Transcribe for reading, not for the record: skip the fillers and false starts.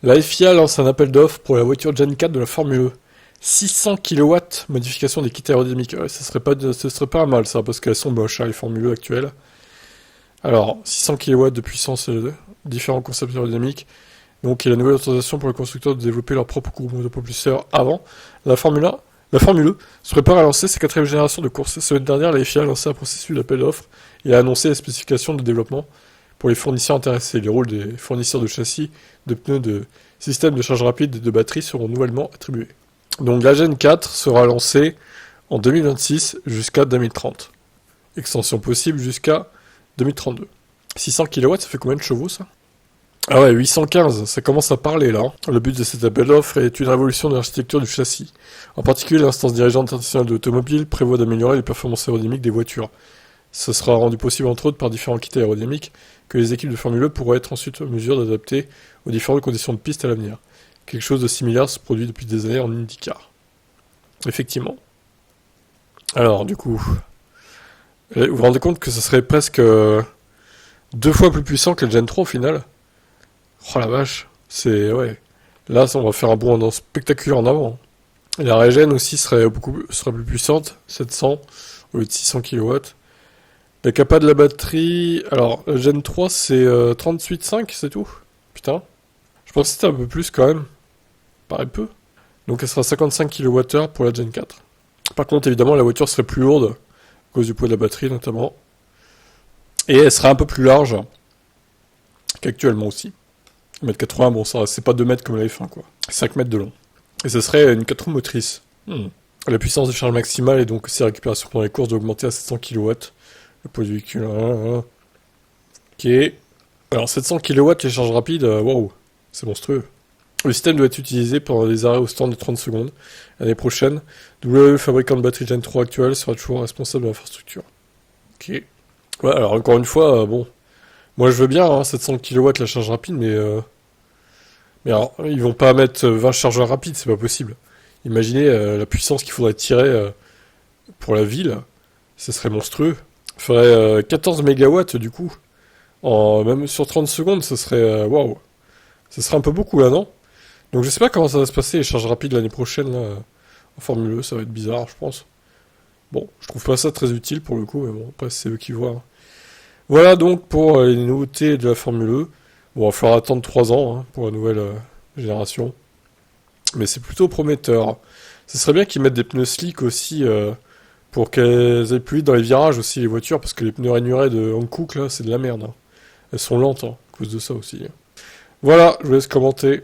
La FIA lance un appel d'offres pour la voiture Gen 4 de la Formule E. 600 kW, modification des kits aérodynamiques. Ouais, ce serait pas mal ça, parce qu'elles sont moches, hein, les Formule E actuelles. Alors, 600 kW de puissance, différents concepts aérodynamiques. Donc, il y a la nouvelle autorisation pour les constructeurs de développer leur propre groupe de propulseurs avant. La Formule E se prépare à lancer sa quatrième génération de courses. La semaine dernière, la FIA a lancé un processus d'appel d'offres et a annoncé les spécifications de développement pour les fournisseurs intéressés. Les rôles des fournisseurs de châssis, de pneus, de systèmes de charge rapide et de batteries seront nouvellement attribués. Donc la Gen 4 sera lancée en 2026 jusqu'à 2030. Extension possible jusqu'à 2032. 600 kW, ça fait combien de chevaux ça? Ah ouais, 815, ça commence à parler là. Le but de cet appel d'offres est une révolution de l'architecture du châssis. En particulier, l'instance dirigeante internationale de l'automobile prévoit d'améliorer les performances aérodynamiques des voitures. Ce sera rendu possible entre autres par différents kits aérodynamiques que les équipes de Formule E pourraient être ensuite en mesure d'adapter aux différentes conditions de piste à l'avenir. Quelque chose de similaire se produit depuis des années en IndyCar. Effectivement. Alors, du coup, vous vous rendez compte que ce serait presque 2 fois plus puissant que la Gen 3 au final? Oh la vache, c'est... ouais. Là, on va faire un bond spectaculaire en avant. Et la régène aussi serait plus puissante, 700 au lieu de 600 kW. La capa de la batterie... Alors, la Gen 3, c'est 38,5, c'est tout. Putain. Je pense que c'était un peu plus quand même. Paraît peu. Donc elle sera 55 kWh pour la Gen 4. Par contre, évidemment, la voiture serait plus lourde, à cause du poids de la batterie notamment. Et elle sera un peu plus large qu'actuellement aussi. 1m80, bon, ça, c'est pas 2 mètres comme la F1, quoi. 5 mètres de long. Et ce serait une 4 roues motrices. La puissance de charge maximale et donc ses récupérations pendant les courses doit augmenter à 700 kW. Le poids du véhicule, Ok. Alors, 700 kW, les charges rapides, waouh, c'est monstrueux. Le système doit être utilisé pendant les arrêts au stand de 30 secondes. L'année prochaine, le fabricant de batterie Gen 3 actuel sera toujours responsable de l'infrastructure. Ok. Ouais, alors encore une fois, bon. Moi je veux bien, 700 kW la charge rapide, mais alors, ils vont pas mettre 20 chargeurs rapides, c'est pas possible. Imaginez la puissance qu'il faudrait tirer pour la ville, ce serait monstrueux. Il faudrait 14 mégawatts du coup. Même sur 30 secondes, ce serait... waouh. Ce serait un peu beaucoup là, non? Donc je sais pas comment ça va se passer les charges rapides l'année prochaine là, en Formule E, ça va être bizarre je pense. Bon, je trouve pas ça très utile pour le coup, mais bon, après c'est eux qui voient. Voilà donc pour les nouveautés de la Formule E. Bon, il va falloir attendre 3 ans pour la nouvelle génération. Mais c'est plutôt prometteur. Ce serait bien qu'ils mettent des pneus slick aussi pour qu'elles aient plus vite dans les virages aussi les voitures, parce que les pneus rainurés de Hankook là, c'est de la merde. Elles sont lentes à cause de ça aussi. Voilà, je vous laisse commenter.